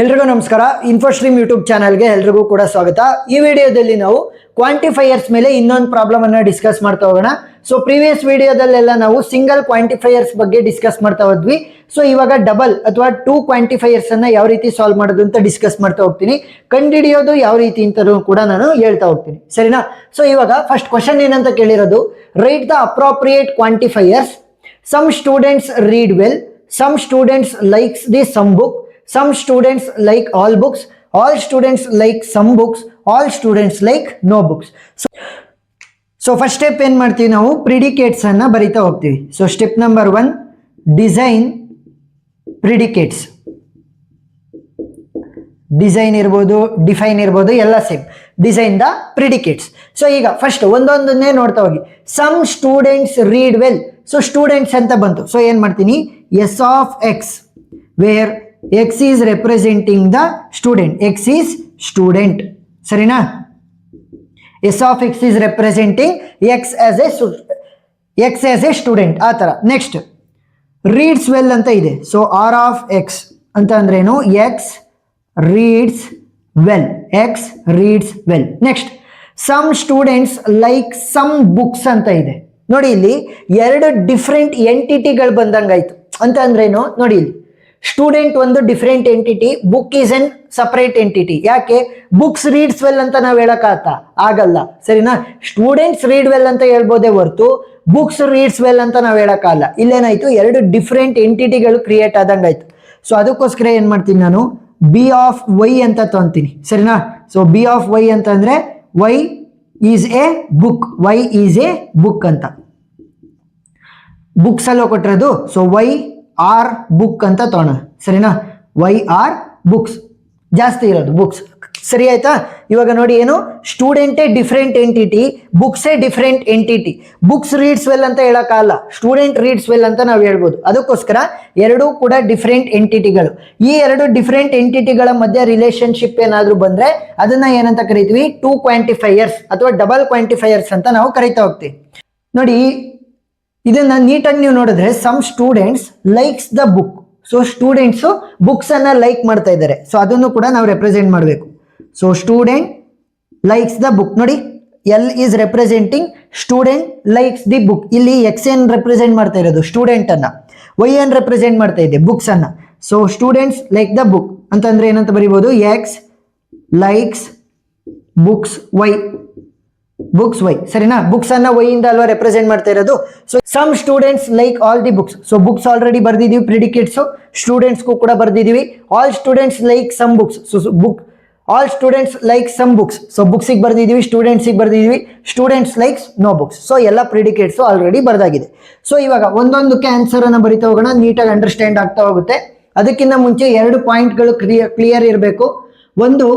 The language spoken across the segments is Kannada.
ಎಲ್ರಿಗೂ ನಮಸ್ಕಾರ. ಇನ್ಫೋಸ್ಟ್ರೀಮ್ ಯೂಟ್ಯೂಬ್ ಚಾನಲ್ಗೆ ಎಲ್ರಿಗೂ ಕೂಡ ಸ್ವಾಗತ. ಈ ವಿಡಿಯೋದಲ್ಲಿ ನಾವು ಕ್ವಾಂಟಿಫೈಯರ್ಸ್ ಮೇಲೆ ಇನ್ನೊಂದು ಪ್ರಾಬ್ಲಮ್ ಅನ್ನ ಡಿಸ್ಕಸ್ ಮಾಡ್ತಾ ಹೋಗೋಣ. ಸೊ ಪ್ರೀವಿಯಸ್ ವಿಡಿಯೋದಲ್ಲೆಲ್ಲ ನಾವು ಸಿಂಗಲ್ ಕ್ವಾಂಟಿಫೈಯರ್ಸ್ ಬಗ್ಗೆ ಡಿಸ್ಕಸ್ ಮಾಡ್ತಾ ಹೋದ್ವಿ. ಸೊ ಇವಾಗ ಡಬಲ್ ಅಥವಾ 2 ಕ್ವಾಂಟಿಫೈಯರ್ಸ್ ಅನ್ನ ಯಾವ ರೀತಿ ಸಾಲ್ವ್ ಮಾಡೋದು ಅಂತ ಡಿಸ್ಕಸ್ ಮಾಡ್ತಾ ಹೋಗ್ತೀನಿ. ಕಂಡುಹಿಡಿಯೋದು ಯಾವ ರೀತಿ ಅಂತ ಕೂಡ ನಾನು ಹೇಳ್ತಾ ಹೋಗ್ತೀನಿ, ಸರಿನಾ? ಸೊ ಇವಾಗ ಫಸ್ಟ್ ಕ್ವಶನ್ ಏನಂತ ಕೇಳಿರೋದು, write the appropriate quantifiers. Some students read well, some students likes the some book, some students like all books, all students like some books, all students like no books. So first step ಏನು ಮಾಡ್ತೀವಿ ನಾವು, ಪ್ರಿಡಿಕೇಟ್ಸ್ ಅನ್ನ ಬರಿತಾ ಹೋಗ್ತೀವಿ. So step number 1, design predicates. Design ಇರ್ಬೋದು, ಡಿಫೈನ್ ಇರ್ಬೋದು, ಎಲ್ಲ same. Design the predicates. So ಈಗ ಫಸ್ಟ್ ಒಂದೊಂದನ್ನೇ ನೋಡ್ತಾ ಹೋಗಿ. Some students read well. So students ಅಂತ ಬಂತು. ಸೊ ಏನ್ ಮಾಡ್ತೀನಿ, S of X where x is representing the student. x is student, ಸರಿನಾ? s of x is representing x as a student. ಆ ತರ. ನೆಕ್ಸ್ಟ್ reads well ಅಂತ ಇದೆ. ಸೊ r of x ಅಂತ ಅಂದ್ರೇನು, x reads well. x reads well. Next some students like some books ಅಂತ ಇದೆ. ನೋಡಿ ಇಲ್ಲಿ ಎರಡು ಡಿಫ್ರೆಂಟ್ ಎಂಟಿಟಿಗಳು ಬಂದಂಗಾಯ್ತು. ಅಂತ ಅಂದ್ರೇನು ನೋಡಿ, ಇಲ್ಲಿ ಸ್ಟೂಡೆಂಟ್ ಒಂದು different entity, book is N separate entity. ಯಾಕೆ? ಬುಕ್ಸ್ ರೀಡ್ಸ್ ವೆಲ್ ಅಂತ ನಾವು ಆಗಲ್ಲ, ಸರಿನಾ? ಸ್ಟೂಡೆಂಟ್ಸ್ ರೀಡ್ ವೆಲ್ ಅಂತ ಹೇಳ್ಬೋದೇ ಹೊರತು ಬುಕ್ಸ್ ರೀಡ್ಸ್ ವೆಲ್ ಅಂತ ನಾವು ಹೇಳಕ್ಕಾಗಲ್ಲ. ಇಲ್ಲೇನಾಯ್ತು, ಎರಡು ಡಿಫರೆಂಟ್ ಎಂಟಿಟಿಗಳು ಕ್ರಿಯೇಟ್ ಆದಂಗಾಯ್ತು. ಸೊ ಅದಕ್ಕೋಸ್ಕರ ಏನ್ ಮಾಡ್ತೀನಿ ನಾನು, ಬಿ ಆಫ್ ವೈ ಅಂತ ತಗೊಂತೀನಿ, ಸರಿನಾ? ಸೊ ಬಿ ಆಫ್ ವೈ ಅಂತ ಅಂದ್ರೆ Y is a book, Y is a book ಅಂತ ಬುಕ್ಸ್ ಅಲ್ಲೋ ಕೊಟ್ಟಿರೋದು. ಸೊ ವೈ ಆರ್ ಬುಕ್ ಅಂತ ತಗೋಣ, ಸರಿನಾ? ವೈ ಆರ್ ಬುಕ್ಸ್ ಜಾಸ್ತಿ ಇರೋದು ಬುಕ್ಸ್, ಸರಿ ಆಯ್ತಾ? ಇವಾಗ ನೋಡಿ, ಏನು ಸ್ಟೂಡೆಂಟೇ ಡಿಫರೆಂಟ್ ಎಂಟಿಟಿ, ಬುಕ್ಸೇ different entity. Books reads well ಅಂತ ಹೇಳಕ್ಕಾಗಲ್ಲ, ಸ್ಟೂಡೆಂಟ್ ರೀಡ್ಸ್ ವೆಲ್ ಅಂತ ನಾವು ಹೇಳ್ಬೋದು. ಅದಕ್ಕೋಸ್ಕರ ಎರಡೂ ಕೂಡ ಡಿಫರೆಂಟ್ ಎಂಟಿಟಿಗಳು. ಈ ಎರಡು ಡಿಫರೆಂಟ್ ಎಂಟಿಟಿಗಳ ಮಧ್ಯೆ ರಿಲೇಶನ್ಶಿಪ್ ಏನಾದ್ರೂ ಬಂದ್ರೆ ಅದನ್ನ ಏನಂತ ಕರಿತೀವಿ, 2 ಕ್ವಾಂಟಿಫೈಯರ್ಸ್ ಅಥವಾ ಡಬಲ್ ಕ್ವಾಂಟಿಫೈಯರ್ಸ್ ಅಂತ ನಾವು ಕರಿತಾ ಹೋಗ್ತೀವಿ. ನೋಡಿ, ಇದನ್ನ ನೀಟಾಗಿ ನೀವು ನೋಡಿದ್ರೆ, some students likes the book. So students books ಅನ್ನ ಲೈಕ್ ಮಾಡ್ತಾ ಇದ್ದಾರೆ. ಸೊ ಅದನ್ನು ಕೂಡ ನಾವು ರೆಪ್ರೆಸೆಂಟ್ ಮಾಡಬೇಕು. So student likes the book. ನೋಡಿ, L is representing student likes the book. ಇಲ್ಲಿ ಎಕ್ಸ್ ಏನ್ ರೆಪ್ರೆಸೆಂಟ್ ಮಾಡ್ತಾ ಇರೋದು, ಸ್ಟೂಡೆಂಟ್ ಅನ್ನ. ವೈ ಏನ್ ರೆಪ್ರೆಸೆಂಟ್ ಮಾಡ್ತಾ ಇದೆ, ಬುಕ್ಸ್ ಅನ್ನ. So students like the book ಅಂತಂದ್ರೆ ಏನಂತ ಬರೀಬಹುದು, X likes books Y, books Y, ಸರಿನಾ? ಬುಕ್ಸ್ ಅನ್ನ ವೈ ಇಂದ ಅಲ್ವಾ ರೆಪ್ರೆಸೆಂಟ್ ಮಾಡ್ತಾ ಇರೋದು. So some students like all the books. So books already ಬರ್ದಿದೀವಿ ಪ್ರಿಡಿಕೇಟ್ಸ್, ಸ್ಟೂಡೆಂಟ್ಸ್ಗೂ ಕೂಡ ಬರ್ದಿದೀವಿ. All students like some books. So book all students like some books. So ಬುಕ್ಸಿಗೆ ಬರ್ದಿದೀವಿ, ಸ್ಟೂಡೆಂಟ್ಸಿಗೆ ಬರ್ದಿದೀವಿ, students likes no books. So ಎಲ್ಲ ಪ್ರಿಡಿಕೇಟ್ಸ್ ಆಲ್ರೆಡಿ ಬರ್ದಾಗಿದೆ. ಸೊ ಇವಾಗ ಒಂದೊಂದಕ್ಕೆ ಆನ್ಸರ್ ಅನ್ನ ಬರಿತಾ ಹೋಗೋಣ, ನೀಟಾಗಿ ಅಂಡರ್ಸ್ಟ್ಯಾಂಡ್ ಆಗ್ತಾ ಹೋಗುತ್ತೆ. ಅದಕ್ಕಿಂತ ಮುಂಚೆ 2 ಪಾಯಿಂಟ್ಗಳು ಕ್ಲಿಯರ್ ಇರಬೇಕು. ಒಂದು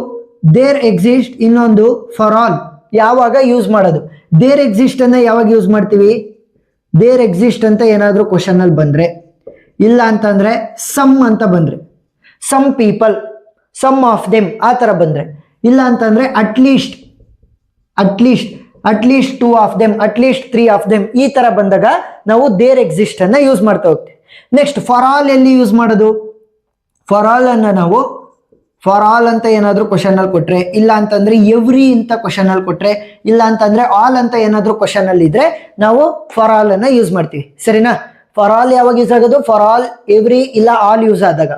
ದೇರ್ ಎಕ್ಸಿಸ್ಟ್, ಇನ್ನೊಂದು ಫಾರ್ ಆಲ್. ಯಾವಾಗ ಯೂಸ್ ಮಾಡೋದು, ದೇರ್ ಎಕ್ಸಿಸ್ಟ್ ಅನ್ನ ಯಾವಾಗ ಯೂಸ್ ಮಾಡ್ತೀವಿ, ದೇರ್ ಎಕ್ಸಿಸ್ಟ್ ಅಂತ ಏನಾದ್ರೂ ಕ್ವಶನ್ ಅಲ್ಲಿ ಬಂದ್ರೆ, ಇಲ್ಲ ಅಂತಂದ್ರೆ ಸಮ್ ಅಂತ ಬಂದ್ರೆ, some people, some of them ಆ ತರ ಬಂದ್ರೆ, ಇಲ್ಲ ಅಂತಂದ್ರೆ at least 2 of them, at least 3 of them, ಈ ತರ ಬಂದಾಗ ನಾವು ದೇರ್ ಎಕ್ಸಿಸ್ಟ್ ಅನ್ನ ಯೂಸ್ ಮಾಡ್ತಾ ಹೋಗ್ತೀವಿ. ನೆಕ್ಸ್ಟ್ ಫಾರ್ ಆಲ್ ಎಲ್ಲಿ ಯೂಸ್ ಮಾಡೋದು, ಫಾರ್ ಆಲ್ ಅನ್ನ ನಾವು ಫಾರ್ ಆಲ್ ಅಂತ ಏನಾದ್ರೂ ಕ್ವಶನ್ ಅಲ್ಲಿ ಕೊಟ್ರೆ, ಇಲ್ಲ ಅಂತಂದ್ರೆ ಎವ್ರಿ ಅಂತ ಕ್ವಶನ್ ಅಲ್ಲಿ ಕೊಟ್ರೆ, ಇಲ್ಲ ಅಂತಂದ್ರೆ ಆಲ್ ಅಂತ ಏನಾದ್ರೂ ಕ್ವಶನ್ ಅಲ್ಲಿ ಇದ್ರೆ ನಾವು ಫಾರ್ ಆಲ್ ಅನ್ನ ಯೂಸ್ ಮಾಡ್ತೀವಿ, ಸರಿನಾ? ಫಾರ್ ಆಲ್ ಯಾವಾಗ ಯೂಸ್ ಆಗೋದು, ಫಾರ್ ಆಲ್, ಎವ್ರಿ ಇಲ್ಲ ಆಲ್ ಯೂಸ್ ಆದಾಗ.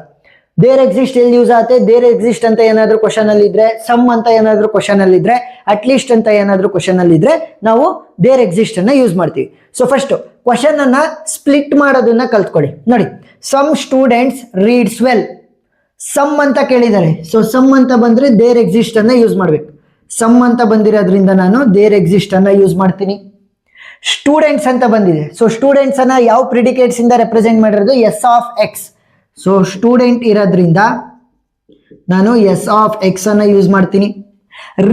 ದೇರ್ ಎಕ್ಸಿಸ್ಟ್ ಎಲ್ಲಿ ಯೂಸ್ ಆಗುತ್ತೆ, ದೇರ್ ಎಕ್ಸಿಸ್ಟ್ ಅಂತ ಏನಾದ್ರೂ ಕ್ವಶನ್ ಅಲ್ಲಿ ಇದ್ರೆ, ಸಮ್ ಅಂತ ಏನಾದ್ರೂ ಕ್ವಶನ್ ಅಲ್ಲಿ ಇದ್ರೆ, ಅಟ್ಲೀಸ್ಟ್ ಅಂತ ಏನಾದ್ರೂ ಕ್ವಶನ್ ಅಲ್ಲಿ ಇದ್ರೆ ನಾವು ದೇರ್ ಎಕ್ಸಿಸ್ಟ್ ಅನ್ನ ಯೂಸ್ ಮಾಡ್ತೀವಿ. ಸೊ ಫಸ್ಟ್ ಕ್ವಶನ್ ಅನ್ನ ಸ್ಪ್ಲಿಟ್ ಮಾಡೋದನ್ನ ಕಲ್ತ್ಕೊಳ್ಳಿ. ನೋಡಿ, some students reads well, some ಅಂತ ಕೇಳಿದ್ದಾರೆ. ಸೊ ಸಮ್ ಅಂತ ಬಂದ್ರೆ ದೇರ್ ಎಕ್ಸಿಸ್ಟ್ ಅನ್ನ ಯೂಸ್ ಮಾಡ್ಬೇಕು. ಸಮ್ ಅಂತ ಬಂದಿರೋದ್ರಿಂದ ನಾನು ದೇರ್ ಎಕ್ಸಿಸ್ಟ್ ಅನ್ನ ಯೂಸ್ ಮಾಡ್ತೀನಿ. ಸ್ಟೂಡೆಂಟ್ಸ್ ಅಂತ ಬಂದಿದೆ. ಸೊ ಸ್ಟೂಡೆಂಟ್ಸ್ ಅನ್ನ ಯಾವ ಪ್ರಿಡಿಕೇಟ್ಸ್ ಇಂದ ರೆಪ್ರೆಸೆಂಟ್ ಮಾಡಿರೋದು, S of X. So student ಇರೋದ್ರಿಂದ ನಾನು ಎಸ್ ಆಫ್ ಎಕ್ಸ್ ಅನ್ನ ಯೂಸ್ ಮಾಡ್ತೀನಿ.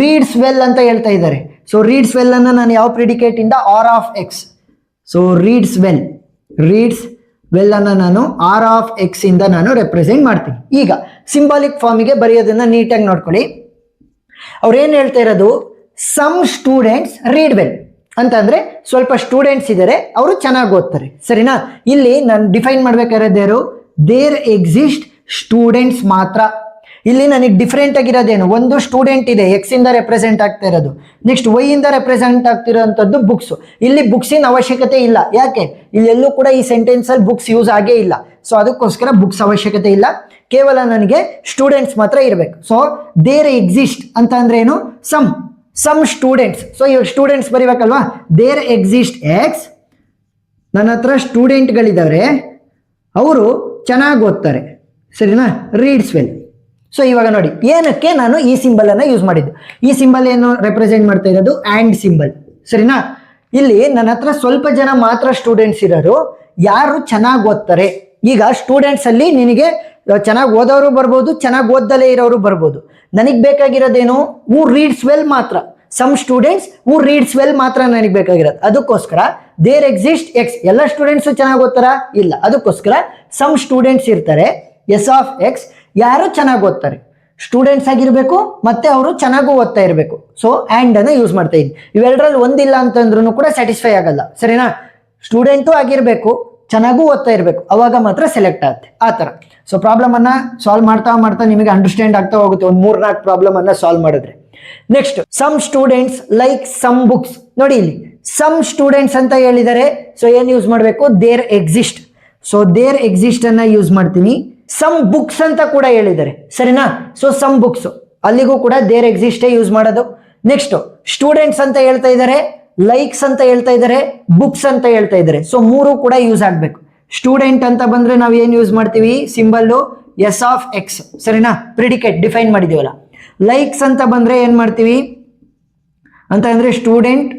ರೀಡ್ಸ್ ವೆಲ್ ಅಂತ ಹೇಳ್ತಾ ಇದ್ದಾರೆ. ಸೊ ರೀಡ್ಸ್ ವೆಲ್ ಅನ್ನ ನಾನು ಯಾವ ಪ್ರಿಡಿಕೇಟ್ ಇಂದ, R of X. So reads well ಅನ್ನ ನಾನು ಆರ್ ಆಫ್ ಎಕ್ಸ್ ಇಂದ ನಾನು ರೆಪ್ರೆಸೆಂಟ್ ಮಾಡ್ತೀನಿ. ಈಗ ಸಿಂಬಾಲಿಕ್ ಫಾರ್ಮಿಗೆ ಬರೆಯೋದನ್ನ ನೀಟಾಗಿ ನೋಡ್ಕೊಳ್ಳಿ. ಅವ್ರು ಏನ್ ಹೇಳ್ತಾ ಇರೋದು, ಸಮ್ ಸ್ಟೂಡೆಂಟ್ಸ್ ರೀಡ್ ವೆಲ್ ಅಂತಂದ್ರೆ ಸ್ವಲ್ಪ ಸ್ಟೂಡೆಂಟ್ಸ್ ಇದ್ದಾರೆ, ಅವರು ಚೆನ್ನಾಗಿ ಓದ್ತಾರೆ, ಸರಿನಾ? ಇಲ್ಲಿ ನಾನು ಡಿಫೈನ್ ಮಾಡ್ಬೇಕಾಗಿರೋದು, ದೇರ್ ಎಕ್ಸಿಸ್ಟ್ ಸ್ಟೂಡೆಂಟ್ಸ್ ಮಾತ್ರ. ಇಲ್ಲಿ ನನಗೆ ಡಿಫ್ರೆಂಟ್ ಆಗಿರೋದೇನು, ಒಂದು ಸ್ಟೂಡೆಂಟ್ ಇದೆ ಎಕ್ಸ್ ಇಂದ ರೆಪ್ರೆಸೆಂಟ್ ಆಗ್ತಾ ಇರೋದು, ನೆಕ್ಸ್ಟ್ ವೈ ಇಂದ ರೆಪ್ರೆಸೆಂಟ್ ಆಗ್ತಿರೋಂಥದ್ದು ಬುಕ್ಸ್. ಇಲ್ಲಿ ಬುಕ್ಸಿನ ಅವಶ್ಯಕತೆ ಇಲ್ಲ, ಯಾಕೆ ಇಲ್ಲಿ ಎಲ್ಲೂ ಕೂಡ ಈ ಸೆಂಟೆನ್ಸ್ ಅಲ್ಲಿ ಬುಕ್ಸ್ ಯೂಸ್ ಆಗೇ ಇಲ್ಲ. ಸೊ ಅದಕ್ಕೋಸ್ಕರ ಬುಕ್ಸ್ ಅವಶ್ಯಕತೆ ಇಲ್ಲ, ಕೇವಲ ನನಗೆ ಸ್ಟೂಡೆಂಟ್ಸ್ ಮಾತ್ರ ಇರಬೇಕು. ಸೊ ದೇರ್ ಎಕ್ಸಿಸ್ಟ್ ಅಂತ ಅಂದ್ರೆ ಏನು, ಸಮ್ ಸ್ಟೂಡೆಂಟ್ಸ್. ಸೊ ಇವಾಗ ಸ್ಟೂಡೆಂಟ್ಸ್ ಬರಿಬೇಕಲ್ವಾ, ದೇರ್ ಎಕ್ಸಿಸ್ಟ್ ಎಕ್ಸ್, ನನ್ನ ಹತ್ರ ಸ್ಟೂಡೆಂಟ್ಗಳಿದ್ದಾರೆ, ಅವರು ಚೆನ್ನಾಗಿ ಓದ್ತಾರೆ, ಸರಿನಾ, ರೀಡ್ಸ್ ವೆಲ್. ಸೊ ಇವಾಗ ನೋಡಿ ಏನಕ್ಕೆ ನಾನು ಈ ಸಿಂಬಲ್ ಅನ್ನ ಯೂಸ್ ಮಾಡಿದ್ದು. ಈ ಸಿಂಬಲ್ ಏನು ರೆಪ್ರೆಸೆಂಟ್ ಮಾಡ್ತಾ ಇರೋದು, ಆ್ಯಂಡ್ ಸಿಂಬಲ್, ಸರಿನಾ. ಇಲ್ಲಿ ನನ್ನ ಹತ್ರ ಸ್ವಲ್ಪ ಜನ ಮಾತ್ರ ಸ್ಟೂಡೆಂಟ್ಸ್ ಇರೋರು, ಯಾರು ಚೆನ್ನಾಗಿ ಓದ್ತಾರೆ. ಈಗ ಸ್ಟೂಡೆಂಟ್ಸ್ ಅಲ್ಲಿ ನಿನಗೆ ಚೆನ್ನಾಗಿ ಓದೋರು ಬರ್ಬೋದು, ಚೆನ್ನಾಗಿ ಓದ್ದಲೇ ಇರೋರು ಬರ್ಬೋದು. ನನಗೆ ಬೇಕಾಗಿರೋದೇನು, ಹೂ ರೀಡ್ಸ್ ವೆಲ್ ಮಾತ್ರ. Some students who reads well ಮಾತ್ರ ನನಗೆ ಬೇಕಾಗಿರೋದು. ಅದಕ್ಕೋಸ್ಕರ ದೇರ್ ಎಕ್ಸಿಸ್ಟ್ ಎಕ್ಸ್, ಎಲ್ಲ ಸ್ಟೂಡೆಂಟ್ಸು ಚೆನ್ನಾಗಿ ಓದ್ತಾರ, ಇಲ್ಲ. ಅದಕ್ಕೋಸ್ಕರ ಸಮ್ ಸ್ಟೂಡೆಂಟ್ಸ್ ಇರ್ತಾರೆ, ಎಸ್ ಆಫ್ ಎಕ್ಸ್, ಯಾರು ಚೆನ್ನಾಗಿ ಓದ್ತಾರೆ, ಸ್ಟೂಡೆಂಟ್ಸ್ ಆಗಿರ್ಬೇಕು ಮತ್ತೆ ಅವರು ಚೆನ್ನಾಗೂ ಓದ್ತಾ ಇರಬೇಕು. ಸೊ ಆ್ಯಂಡ್ ಅನ್ನ ಯೂಸ್ ಮಾಡ್ತಾ ಇದ್ದೀನಿ. ಇವೆರಡರಲ್ಲಿ ಒಂದಿಲ್ಲ ಅಂತಂದ್ರೂ ಕೂಡ ಸ್ಯಾಟಿಸ್ಫೈ ಆಗಲ್ಲ, ಸರಿನಾ. ಸ್ಟೂಡೆಂಟು ಆಗಿರ್ಬೇಕು, ಚೆನ್ನಾಗೂ ಓದ್ತಾ ಇರಬೇಕು, ಅವಾಗ ಮಾತ್ರ ಸೆಲೆಕ್ಟ್ ಆಗುತ್ತೆ, ಆ ಥರ. ಸೊ ಪ್ರಾಬ್ಲಮ್ ಅನ್ನ ಸಾಲ್ವ್ ಮಾಡ್ತಾ ನಿಮಗೆ ಅಂಡರ್ಸ್ಟ್ಯಾಂಡ್ ಆಗ್ತಾ ಹೋಗುತ್ತೆ ಒಂದು 3-4 ಪ್ರಾಬ್ಲಮ್ ಅನ್ನ ಸಾಲ್ವ್ ಮಾಡಿದ್ರೆ. Next, some students like some books. ನೋಡಿ ಇಲ್ಲಿ ಸಮ್ ಸ್ಟೂಡೆಂಟ್ಸ್ ಅಂತ ಹೇಳಿದ್ದಾರೆ, ಸೊ ಏನು ಯೂಸ್ ಮಾಡಬೇಕು, there exist. So there exist ಅನ್ನ ಯೂಸ್ ಮಾಡ್ತೀನಿ. ಸಮ್ ಬುಕ್ಸ್ ಅಂತ ಕೂಡ ಹೇಳಿದ್ದಾರೆ, ಸರಿನಾ. ಸೊ ಸಮ್ ಬುಕ್ಸ್, ಅಲ್ಲಿಗೂ ಕೂಡ ದೇರ್ ಎಕ್ಸಿಸ್ಟೇ ಯೂಸ್ ಮಾಡೋದು. ನೆಕ್ಸ್ಟ್, ಸ್ಟೂಡೆಂಟ್ಸ್ ಅಂತ ಹೇಳ್ತಾ ಇದ್ದಾರೆ, ಲೈಕ್ಸ್ ಅಂತ ಹೇಳ್ತಾ ಇದ್ದಾರೆ, ಬುಕ್ಸ್ ಅಂತ ಹೇಳ್ತಾ ಇದ್ದಾರೆ. ಸೊ ಮೂರು ಕೂಡ ಯೂಸ್ ಆಗಬೇಕು. ಸ್ಟೂಡೆಂಟ್ ಅಂತ ಬಂದ್ರೆ ನಾವು ಏನು ಯೂಸ್ ಮಾಡ್ತೀವಿ, ಸಿಂಬಲ್ಲು ಎಸ್ ಆಫ್ ಎಕ್ಸ್, ಸರಿನಾ, ಪ್ರಿಡಿಕೇಟ್ ಡಿಫೈನ್ ಮಾಡಿದೀವಲ್ಲ. ಲೈಕ್ಸ್ ಅಂತ ಬಂದ್ರೆ ಏನ್ ಮಾಡ್ತೀವಿ ಅಂತ ಅಂದ್ರೆ ಸ್ಟೂಡೆಂಟ್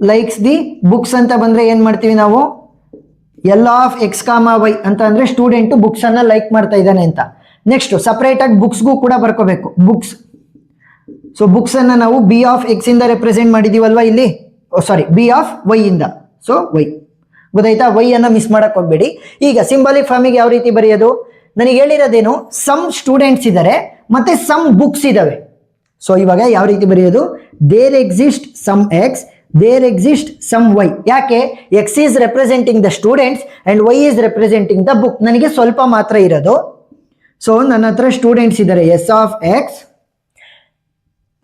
ಲೈಕ್ಸ್ ದಿ ಬುಕ್ಸ್ ಅಂತ ಬಂದ್ರೆ ಏನ್ ಮಾಡ್ತೀವಿ ನಾವು, L of X comma Y ಅಂತ ಅಂದ್ರೆ ಸ್ಟೂಡೆಂಟ್ ಬುಕ್ಸ್ ಅನ್ನ ಲೈಕ್ ಮಾಡ್ತಾ ಇದ್ದಾನೆ ಅಂತ. ನೆಕ್ಸ್ಟ್ ಸಪರೇಟ್ ಆಗಿ ಬುಕ್ಸ್ಗೂ ಕೂಡ ಬರ್ಕೋಬೇಕು, ಬುಕ್ಸ್. ಸೊ ಬುಕ್ಸ್ ಅನ್ನ ನಾವು ಬಿ ಆಫ್ ಎಕ್ಸ್ ಇಂದ ರೆಪ್ರೆಸೆಂಟ್ ಮಾಡಿದೀವಲ್ವಾ ಇಲ್ಲಿ, ಸಾರಿ ಬಿ ಆಫ್ ವೈ ಇಂದ. ಸೊ ವೈ, ಗೊತ್ತಾಯ್ತಾ, ವೈ ಅನ್ನ ಮಿಸ್ ಮಾಡಕ್ ಹೋಗ್ಬೇಡಿ. ಈಗ ಸಿಂಬಾಲಿಕ್ ಫಾರ್ಮಿಗೆ ಯಾವ ರೀತಿ ಬರೆಯೋದು, ನನಗೆ ಹೇಳಿರೋದೇನು, ಸಮ್ ಸ್ಟೂಡೆಂಟ್ಸ್ ಇದ್ದಾರೆ ಮತ್ತೆ ಸಮ್ ಬುಕ್ಸ್ ಇದಾವೆ. ಸೊ ಇವಾಗ ಯಾವ ರೀತಿ ಬರೆಯೋದು, there exist some X, there exist some Y. ಯಾಕೆ, X is representing the students and Y is representing the book. ನನಗೆ ಸ್ವಲ್ಪ ಮಾತ್ರ ಇರೋದು. ಸೊ ನನ್ನ ಹತ್ರ ಸ್ಟೂಡೆಂಟ್ಸ್ ಇದ್ದಾರೆ, ಎಸ್ ಆಫ್ ಎಕ್ಸ್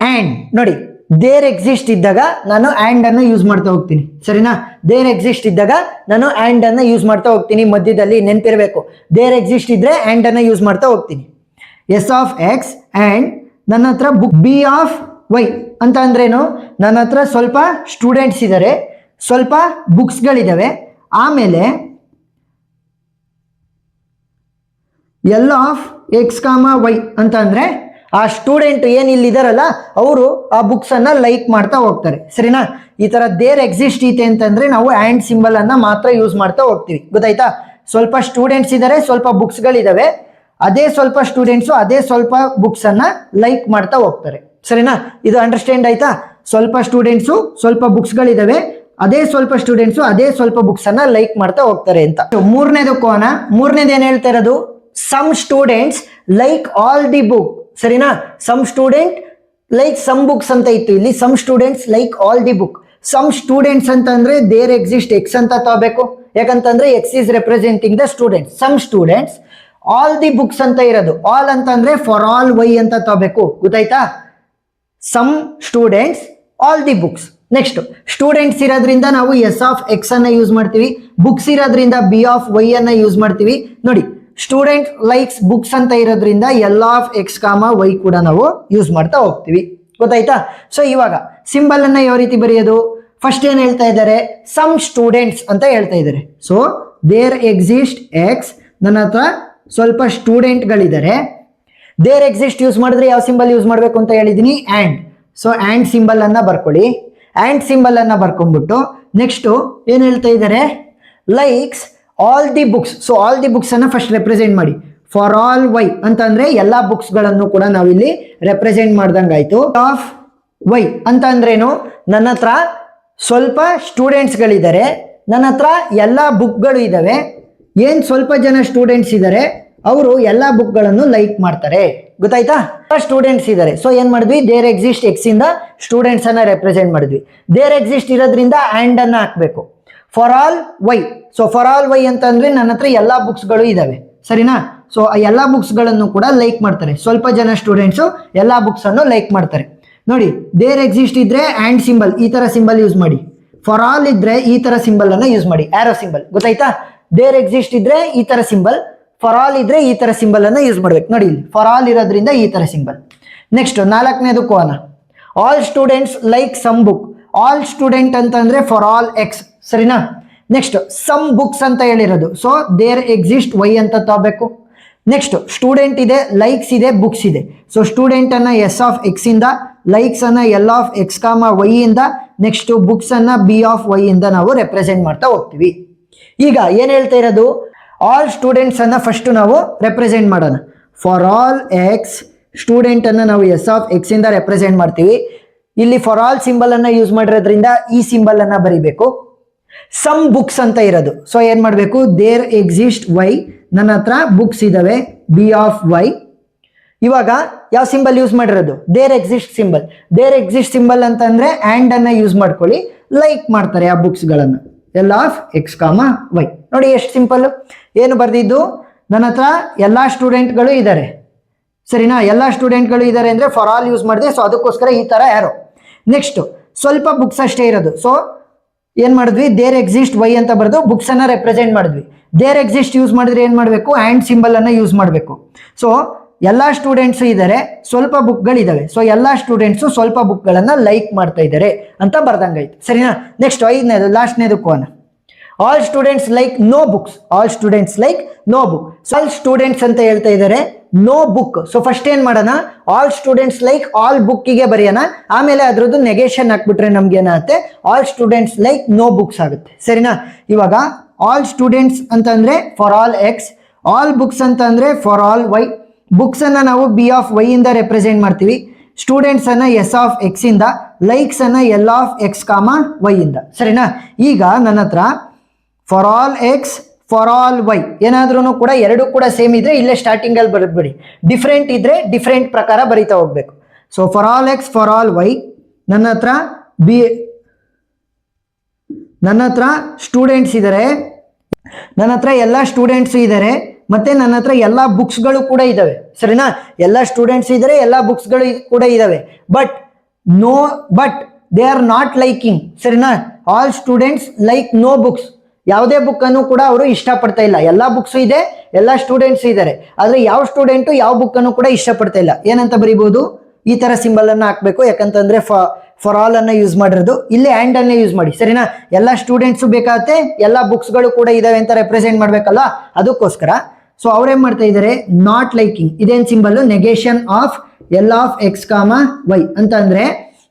ಆ್ಯಂಡ್ ನೋಡಿ ದೇರ್ ಎಕ್ಸಿಸ್ಟ್ ಇದ್ದಾಗ ನಾನು ಆ್ಯಂಡ್ ಅನ್ನು ಯೂಸ್ ಮಾಡ್ತಾ ಹೋಗ್ತೀನಿ, ಸರಿನಾ. ದೇರ್ ಎಕ್ಸಿಸ್ಟ್ ಇದ್ದಾಗ ನಾನು ಆ್ಯಂಡ್ ಅನ್ನು ಯೂಸ್ ಮಾಡ್ತಾ ಹೋಗ್ತೀನಿ, ಮಧ್ಯದಲ್ಲಿ ನೆನಪಿರಬೇಕು. ದೇರ್ ಎಕ್ಸಿಸ್ಟ್ ಇದ್ರೆ ಆ್ಯಂಡ್ ಅನ್ನು ಯೂಸ್ ಮಾಡ್ತಾ ಹೋಗ್ತೀನಿ. ಎಸ್ ಆಫ್ ಎಕ್ಸ್ ಆ್ಯಂಡ್ ನನ್ನ ಹತ್ರ ಬುಕ್ ಬಿ ಆಫ್ ವೈ ಅಂತ ಅಂದ್ರೇನು, ನನ್ನ ಹತ್ರ ಸ್ವಲ್ಪ ಸ್ಟೂಡೆಂಟ್ಸ್ ಇದ್ದಾರೆ, ಸ್ವಲ್ಪ ಬುಕ್ಸ್ಗಳಿದ್ದಾವೆ. ಆಮೇಲೆ L of X comma Y ಅಂತ ಅಂದ್ರೆ ಆ ಸ್ಟೂಡೆಂಟ್ ಏನು ಇಲ್ಲಿದಾರಲ್ಲ ಅವರು ಆ ಬುಕ್ಸ್ ಅನ್ನ ಲೈಕ್ ಮಾಡ್ತಾ ಹೋಗ್ತಾರೆ, ಸರಿನಾ. ಈ ತರ ದೇರ್ ಎಕ್ಸಿಸ್ಟ್ ಐತೆ ಅಂತಂದ್ರೆ ನಾವು ಆ್ಯಂಡ್ ಸಿಂಬಲ್ ಅನ್ನ ಮಾತ್ರ ಯೂಸ್ ಮಾಡ್ತಾ ಹೋಗ್ತೀವಿ, ಗೊತ್ತಾಯ್ತಾ. ಸ್ವಲ್ಪ ಸ್ಟೂಡೆಂಟ್ಸ್ ಇದ್ದಾರೆ, ಸ್ವಲ್ಪ ಬುಕ್ಸ್ಗಳಿದಾವೆ, ಅದೇ ಸ್ವಲ್ಪ ಸ್ಟೂಡೆಂಟ್ಸು ಅದೇ ಸ್ವಲ್ಪ ಬುಕ್ಸ್ ಅನ್ನ ಲೈಕ್ ಮಾಡ್ತಾ ಹೋಗ್ತಾರೆ, ಸರಿನಾ. ಇದು ಅಂಡರ್ಸ್ಟ್ಯಾಂಡ್ ಆಯ್ತಾ. ಸ್ವಲ್ಪ ಸ್ಟೂಡೆಂಟ್ಸು ಸ್ವಲ್ಪ ಬುಕ್ಸ್ಗಳಿದಾವೆ, ಅದೇ ಸ್ವಲ್ಪ ಸ್ಟೂಡೆಂಟ್ಸು ಅದೇ ಸ್ವಲ್ಪ ಬುಕ್ಸ್ ಅನ್ನ ಲೈಕ್ ಮಾಡ್ತಾ ಹೋಗ್ತಾರೆ ಅಂತ. ಮೂರನೇದು ಕೋನ, ಮೂರನೇದು ಏನ್ ಹೇಳ್ತಾ ಇರೋದು, some students like all the book, ಸರಿನಾ. Some student like some books ಅಂತ ಇತ್ತು, ಇಲ್ಲಿ some students like all the book. Some students ಅಂತ ಅಂದ್ರೆ ದೇರ್ ಎಕ್ಸಿಸ್ಟ್ ಎಕ್ಸ್ ಅಂತ ತಗೋಬೇಕು, ಯಾಕಂತಂದ್ರೆ X is representing the students. Some students, all the books ಅಂತ ಇರೋದು, ಆಲ್ ಅಂತ ಅಂದ್ರೆ ಫಾರ್ ಆಲ್ ವೈ ಅಂತ ತಗೋಬೇಕು, ಗೊತ್ತಾಯ್ತಾ. Some students all the books. Next students ಇರೋದ್ರಿಂದ ನಾವು ಎಸ್ ಆಫ್ ಎಕ್ಸ್ ಅನ್ನ ಯೂಸ್ ಮಾಡ್ತೀವಿ, ಬುಕ್ಸ್ ಇರೋದ್ರಿಂದ ಬಿ ಆಫ್ ವೈ ಅನ್ನ ಯೂಸ್ ಮಾಡ್ತೀವಿ. ನೋಡಿ ಸ್ಟೂಡೆಂಟ್ ಲೈಕ್ಸ್ ಬುಕ್ಸ್ ಅಂತ ಇರೋದ್ರಿಂದ L of X comma Y ಕೂಡ ನಾವು ಯೂಸ್ ಮಾಡ್ತಾ ಹೋಗ್ತೀವಿ, ಗೊತ್ತಾಯ್ತಾ. ಸೊ ಇವಾಗ ಸಿಂಬಲ್ ಅನ್ನ ಯಾವ ರೀತಿ ಬರೆಯೋದು, ಫಸ್ಟ್ ಏನ್ ಹೇಳ್ತಾ ಇದ್ದಾರೆ, ಸಮ್ ಸ್ಟೂಡೆಂಟ್ಸ್ ಅಂತ ಹೇಳ್ತಾ ಇದ್ದಾರೆ. ಸೊ ದೇರ್ ಎಕ್ಸಿಸ್ಟ್ ಎಕ್ಸ್, ನನ್ನ ಹತ್ರ ಸ್ವಲ್ಪ ಸ್ಟೂಡೆಂಟ್ಗಳಿದ್ದಾರೆ. ದೇರ್ ಎಕ್ಸಿಸ್ಟ್ ಯೂಸ್ ಮಾಡಿದ್ರೆ ಯಾವ ಸಿಂಬಲ್ ಯೂಸ್ ಮಾಡಬೇಕು ಅಂತ ಹೇಳಿದೀನಿ, ಆ್ಯಂಡ್. ಸೊ ಆ್ಯಂಡ್ ಸಿಂಬಲ್ ಅನ್ನ ಬರ್ಕೊಳ್ಳಿ, ಆ್ಯಂಡ್ ಸಿಂಬಲ್ ಅನ್ನ ಬರ್ಕೊಂಡ್ಬಿಟ್ಟು ನೆಕ್ಸ್ಟ್ ಏನ್ ಹೇಳ್ತಾ ಇದ್ದಾರೆ, likes all the books. So all the books ಅನ್ನ ಫಸ್ಟ್ ರೆಪ್ರೆಸೆಂಟ್ ಮಾಡಿ. ಫಾರ್ ಆಲ್ ವೈ ಅಂತ ಅಂದ್ರೆ ಎಲ್ಲಾ ಬುಕ್ಸ್ ಗಳನ್ನು ಕೂಡ ನಾವಿಲ್ಲಿ ರೆಪ್ರೆಸೆಂಟ್ ಮಾಡ್ದಂಗಾಯ್ತು. ಆಫ್ ವೈ ಅಂತ ಅಂದ್ರೇನು, ನನ್ನ ಹತ್ರ ಸ್ವಲ್ಪ ಸ್ಟೂಡೆಂಟ್ಸ್ಗಳಿದ್ದಾರೆ, ನನ್ನ ಹತ್ರ ಎಲ್ಲಾ ಬುಕ್ಗಳು ಇದಾವೆ. ಏನ್ ಸ್ವಲ್ಪ ಜನ ಸ್ಟೂಡೆಂಟ್ಸ್ ಇದ್ದಾರೆ ಅವರು ಎಲ್ಲಾ ಬುಕ್ಗಳನ್ನು ಲೈಕ್ ಮಾಡ್ತಾರೆ, ಗೊತ್ತಾಯ್ತಾ. ಸ್ಟೂಡೆಂಟ್ಸ್ ಇದ್ದಾರೆ, ಸೊ ಏನ್ ಮಾಡಿದ್ವಿ, ದೇರ್ ಎಕ್ಸಿಸ್ಟ್ ಎಕ್ಸ್ ಇಂದ ಸ್ಟೂಡೆಂಟ್ಸ್ ಅನ್ನ ರೆಪ್ರೆಸೆಂಟ್ ಮಾಡಿದ್ವಿ. ದೇರ್ ಎಕ್ಸಿಸ್ಟ್ ಇರೋದ್ರಿಂದ ಆ್ಯಂಡ್ ಅನ್ನ ಹಾಕ್ಬೇಕು. For all Y, so for all Y ಅಂತ ಅಂದ್ರೆ ನನ್ನ ಹತ್ರ ಎಲ್ಲಾ ಬುಕ್ಸ್ಗಳು ಇದಾವೆ, ಸರಿನಾ. ಸೊ ಆ ಎಲ್ಲ ಬುಕ್ಸ್ಗಳನ್ನು ಕೂಡ ಲೈಕ್ ಮಾಡ್ತಾರೆ. ಸ್ವಲ್ಪ ಜನ ಸ್ಟೂಡೆಂಟ್ಸು ಎಲ್ಲ ಬುಕ್ಸ್ ಅನ್ನು ಲೈಕ್ ಮಾಡ್ತಾರೆ. ನೋಡಿ, ದೇರ್ ಎಕ್ಸಿಸ್ಟ್ ಇದ್ರೆ ಆ್ಯಂಡ್ ಸಿಂಬಲ್, ಈ ತರ ಸಿಂಬಲ್ ಯೂಸ್ ಮಾಡಿ. ಫಾರ್ ಆಲ್ ಇದ್ರೆ ಈ ತರ ಸಿಂಬಲ್ ಅನ್ನ ಯೂಸ್ ಮಾಡಿ, ಆರೋ ಸಿಂಬಲ್, ಗೊತ್ತಾಯ್ತಾ. ದೇರ್ ಎಕ್ಸಿಸ್ಟ್ ಇದ್ರೆ ಈ ತರ ಸಿಂಬಲ್, ಫಾರ್ ಆಲ್ ಇದ್ರೆ ಈ ತರ ಸಿಂಬಲ್ ಅನ್ನ ಯೂಸ್ ಮಾಡ್ಬೇಕು. ನೋಡಿ, ಇಲ್ಲಿ ಫಾರ್ ಆಲ್ ಇರೋದ್ರಿಂದ ಈ ತರ ಸಿಂಬಲ್. ನೆಕ್ಸ್ಟ್ 4ನೇದು ಕೋನ, all students like some book. All student ಅಂತಂದ್ರೆ ಫಾರ್ ಆಲ್ ಎಕ್ಸ್, ಸರಿನಾ. ನೆಕ್ಸ್ಟ್ ಸಮ್ ಬುಕ್ಸ್ ಅಂತ ಹೇಳಿರೋದು, ಸೊ ದೇರ್ ಎಕ್ಸಿಸ್ಟ್ ವೈ ಅಂತ ತಗೋಬೇಕು. ನೆಕ್ಸ್ಟ್ ಸ್ಟೂಡೆಂಟ್ ಇದೆ, ಲೈಕ್ಸ್ ಇದೆ, ಬುಕ್ಸ್ ಇದೆ. ಸೊ ಸ್ಟೂಡೆಂಟ್ ಅನ್ನ ಎಸ್ ಆಫ್ ಎಕ್ಸ್ ಇಂದ, ಲೈಕ್ಸ್ ಅನ್ನ L of X comma Y ಇಂದ, ನೆಕ್ಸ್ಟ್ ಬುಕ್ಸ್ ಅನ್ನ ಬಿ ಆಫ್ ವೈ ಇಂದ ನಾವು ರೆಪ್ರೆಸೆಂಟ್ ಮಾಡ್ತಾ ಹೋಗ್ತೀವಿ. ಈಗ ಏನ್ ಹೇಳ್ತಾ ಇರೋದು, ಆಲ್ ಸ್ಟೂಡೆಂಟ್ಸ್ ಅನ್ನ ಫಸ್ಟ್ ನಾವು ರೆಪ್ರೆಸೆಂಟ್ ಮಾಡೋಣ. ಫಾರ್ ಆಲ್ ಎಕ್ಸ್, ಸ್ಟೂಡೆಂಟ್ ಅನ್ನ ನಾವು ಎಸ್ ಆಫ್ ಎಕ್ಸ್ ಇಂದ ರೆಪ್ರೆಸೆಂಟ್ ಮಾಡ್ತೀವಿ. ಇಲ್ಲಿ ಫಾರ್ ಆಲ್ ಸಿಂಬಲ್ ಅನ್ನ ಯೂಸ್ ಮಾಡಿರೋದ್ರಿಂದ ಈ ಸಿಂಬಲ್ ಅನ್ನ ಬರಿಬೇಕು. ಸಮ್ ಬುಕ್ಸ್ ಅಂತ ಇರೋದು, ಸೊ ಏನ್ ಮಾಡ್ಬೇಕು, ದೇರ್ ಎಕ್ಸಿಸ್ಟ್ ವೈ, ನನ್ನ ಹತ್ರ ಬುಕ್ಸ್ ಇದಾವೆ, ಬಿ ಆಫ್ ವೈ. ಇವಾಗ ಯಾವ ಸಿಂಬಲ್ ಯೂಸ್ ಮಾಡಿರೋದು, there exist symbol. There exist symbol ಅಂತಂದ್ರೆ ಆ್ಯಂಡ್ ಅನ್ನ ಯೂಸ್ ಮಾಡ್ಕೊಳ್ಳಿ, ಲೈಕ್ ಮಾಡ್ತಾರೆ ಆ ಬುಕ್ಸ್ ಗಳನ್ನ, L of X comma Y. ನೋಡಿ ಎಷ್ಟು ಸಿಂಪಲ್. ಏನು ಬರ್ದಿದ್ದು, ನನ್ನ ಹತ್ರ ಎಲ್ಲಾ ಸ್ಟೂಡೆಂಟ್ಗಳು ಇದ್ದಾರೆ, ಸರಿನಾ. ಎಲ್ಲ ಸ್ಟೂಡೆಂಟ್ಗಳು ಇದ್ದಾರೆ ಅಂದ್ರೆ ಫಾರ್ ಆಲ್ ಯೂಸ್ ಮಾಡಿದೆ, ಸೊ ಅದಕ್ಕೋಸ್ಕರ ಈ ತರ ಯಾರೋ. ನೆಕ್ಸ್ಟ್ ಸ್ವಲ್ಪ ಬುಕ್ಸ್ ಅಷ್ಟೇ ಇರೋದು, ಸೊ ಏನ್ ಮಾಡಿದ್ವಿ, ದೇರ್ ಎಕ್ಸಿಸ್ಟ್ ವೈ ಅಂತ ಬರೆದು ಬುಕ್ಸ್ ಅನ್ನ ರೆಪ್ರೆಸೆಂಟ್ ಮಾಡಿದ್ವಿ. ದೇರ್ ಎಕ್ಸಿಸ್ಟ್ ಯೂಸ್ ಮಾಡಿದ್ರೆ ಏನ್ ಮಾಡಬೇಕು, ಆ್ಯಂಡ್ ಸಿಂಬಲ್ ಅನ್ನ ಯೂಸ್ ಮಾಡಬೇಕು. ಸೊ ಎಲ್ಲಾ ಸ್ಟೂಡೆಂಟ್ಸ್ ಇದ್ದಾರೆ, ಸ್ವಲ್ಪ ಬುಕ್ಗಳಿದಾವೆ, ಸೊ ಎಲ್ಲಾ ಸ್ಟೂಡೆಂಟ್ಸ್ ಸ್ವಲ್ಪ ಬುಕ್ಗಳನ್ನ ಲೈಕ್ ಮಾಡ್ತಾ ಇದ್ದಾರೆ ಅಂತ ಬರ್ದಂಗಾಯ್ತು, ಸರಿನಾ. ನೆಕ್ಸ್ಟ್ 5ನೇದು ಲಾಸ್ಟ್ನೇದು ಕೋನ, all students like no books. All students like no book. All students ಅಂತ ಹೇಳ್ತಾ ಇದ್ದಾರೆ, ನೋ ಬುಕ್. ಸೊ ಫಸ್ಟ್ ಏನ್ ಮಾಡೋಣ, ಆಲ್ ಸ್ಟೂಡೆಂಟ್ಸ್ ಲೈಕ್ ಆಲ್ ಬುಕ್ಕಿಗೆ ಬರೆಯೋಣ, ಆಮೇಲೆ ಅದ್ರದ್ದು ನೆಗೇಷನ್ ಹಾಕ್ಬಿಟ್ರೆ ನಮ್ಗೆ ಏನಾಗುತ್ತೆ, all students like no books ಆಗುತ್ತೆ, ಸರಿನಾ. ಇವಾಗ ಆಲ್ ಸ್ಟೂಡೆಂಟ್ಸ್ ಅಂತಂದ್ರೆ for all X, all books ಅಂತಂದ್ರೆ ಫಾರ್ ಆಲ್ ವೈ. ಬುಕ್ಸ್ ಅನ್ನ ನಾವು ಬಿ ಆಫ್ ವೈ ಇಂದ ರೆಪ್ರೆಸೆಂಟ್ ಮಾಡ್ತೀವಿ, ಸ್ಟೂಡೆಂಟ್ಸ್ ಅನ್ನ ಎಸ್ ಆಫ್ ಎಕ್ಸ್ ಇಂದ, ಲೈಕ್ಸ್ ಅನ್ನ L of X comma Y ಇಂದ, ಸರಿನಾ. ಈಗ ನನ್ನ ಹತ್ರ for all X, for all Y ಏನಾದ್ರೂ ಕೂಡ ಎರಡು ಕೂಡ ಸೇಮ್ ಇದ್ರೆ ಇಲ್ಲೇ ಸ್ಟಾರ್ಟಿಂಗ್ ಅಲ್ಲಿ ಬರೆದ್ಬಿಡಿ, ಡಿಫ್ರೆಂಟ್ ಇದ್ರೆ ಡಿಫ್ರೆಂಟ್ ಪ್ರಕಾರ ಬರಿತಾ ಹೋಗ್ಬೇಕು. So for all X, for all Y, ನನ್ನ ಹತ್ರ ಸ್ಟೂಡೆಂಟ್ಸ್ ಇದ್ದಾರೆ, ನನ್ನ ಹತ್ರ ಎಲ್ಲ ಸ್ಟೂಡೆಂಟ್ಸ್ ಇದ್ದಾರೆ, ಮತ್ತೆ ನನ್ನ ಹತ್ರ ಎಲ್ಲ ಬುಕ್ಸ್ಗಳು ಕೂಡ ಇದಾವೆ, ಸರಿನಾ. ಎಲ್ಲ ಸ್ಟೂಡೆಂಟ್ಸ್ ಇದ್ದಾರೆ, ಎಲ್ಲ ಬುಕ್ಸ್ಗಳು ಕೂಡ ಇದಾವೆ, but they are not liking, ಸರಿನಾ. All students like no books. ಯಾವುದೇ ಬುಕ್ ಅನ್ನು ಕೂಡ ಅವರು ಇಷ್ಟಪಡ್ತಾ ಇಲ್ಲ. ಎಲ್ಲ ಬುಕ್ಸ್ ಇದೆ, ಎಲ್ಲ ಸ್ಟೂಡೆಂಟ್ಸ್ ಇದ್ದಾರೆ, ಆದ್ರೆ ಯಾವ ಸ್ಟೂಡೆಂಟು ಯಾವ ಬುಕ್ ಅನ್ನು ಕೂಡ ಇಷ್ಟಪಡ್ತಾ ಇಲ್ಲ. ಏನಂತ ಬರೀಬಹುದು, ಈ ತರ ಸಿಂಬಲ್ ಅನ್ನ ಹಾಕ್ಬೇಕು. ಯಾಕಂತಂದ್ರೆ ಫಾರ್ ಆಲ್ ಅನ್ನ ಯೂಸ್ ಮಾಡಿರೋದು, ಇಲ್ಲಿ ಆ್ಯಂಡ್ ಅನ್ನ ಯೂಸ್ ಮಾಡಿ, ಸರಿನಾ. ಎಲ್ಲ ಸ್ಟೂಡೆಂಟ್ಸ್ ಬೇಕಾಗತ್ತೆ, ಎಲ್ಲ ಬುಕ್ಸ್ಗಳು ಕೂಡ ಇದಾವೆ ಅಂತ ರೆಪ್ರೆಸೆಂಟ್ ಮಾಡ್ಬೇಕಲ್ಲ, ಅದಕ್ಕೋಸ್ಕರ. ಸೊ ಅವ್ರೇನ್ ಮಾಡ್ತಾ ಇದ್ದಾರೆ, ನಾಟ್ ಲೈಕಿಂಗ್. ಇದೇನ್ symbol, negation of L of X comma Y ಅಂತ ಅಂದ್ರೆ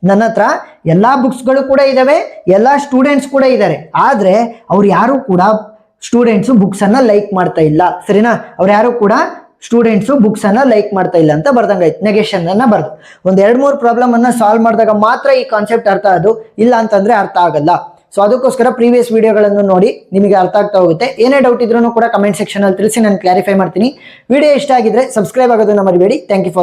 ನನ್ನ ಹತ್ರ ಎಲ್ಲಾ ಬುಕ್ಸ್ಗಳು ಕೂಡ ಇದಾವೆ, ಎಲ್ಲಾ ಸ್ಟೂಡೆಂಟ್ಸ್ ಕೂಡ ಇದ್ದಾರೆ, ಆದ್ರೆ ಅವ್ರು ಯಾರು ಕೂಡ ಸ್ಟೂಡೆಂಟ್ಸ್ ಬುಕ್ಸ್ ಅನ್ನ ಲೈಕ್ ಮಾಡ್ತಾ ಇಲ್ಲ, ಸರಿನಾ. ಅವ್ರು ಯಾರು ಕೂಡ ಸ್ಟೂಡೆಂಟ್ಸ್ ಬುಕ್ಸ್ ಅನ್ನ ಲೈಕ್ ಮಾಡ್ತಾ ಇಲ್ಲ ಅಂತ ಬರ್ದಂಗಾಯ್ತು, ನೆಗೇಷನ್ ಅನ್ನ ಬರ್ದು. ಒಂದ್ 2-3 ಪ್ರಾಬ್ಲಮ್ ಅನ್ನ ಸಾಲ್ವ್ ಮಾಡಿದಾಗ ಮಾತ್ರ ಈ ಕಾನ್ಸೆಪ್ಟ್ ಅರ್ಥ ಆಗೋದು, ಇಲ್ಲ ಅಂತಂದ್ರೆ ಅರ್ಥ ಆಗಲ್ಲ. ಸೊ ಅದಕ್ಕೋಸ್ಕರ ಪ್ರೀವಿಯಸ್ ವಿಡಿಯೋಗಳನ್ನು ನೋಡಿ ನಿಮಗೆ ಅರ್ಥ ಆಗ್ತಾ ಹೋಗುತ್ತೆ. ಏನೇ ಡೌಟ್ ಇದ್ರೂ ಕೂಡ ಕಮೆಂಟ್ ಸೆಕ್ಷನ್ ಅಲ್ಲಿ ತಿಳಿಸಿ, ನಾನು ಕ್ಲಾರಿಫೈ ಮಾಡ್ತೀನಿ. ವಿಡಿಯೋ ಇಷ್ಟ ಆಗಿದ್ರೆ ಸಬ್ಸ್ಕ್ರೈಬ್ ಆಗೋದನ್ನ ಮರಿಬೇಡಿ. Thank you for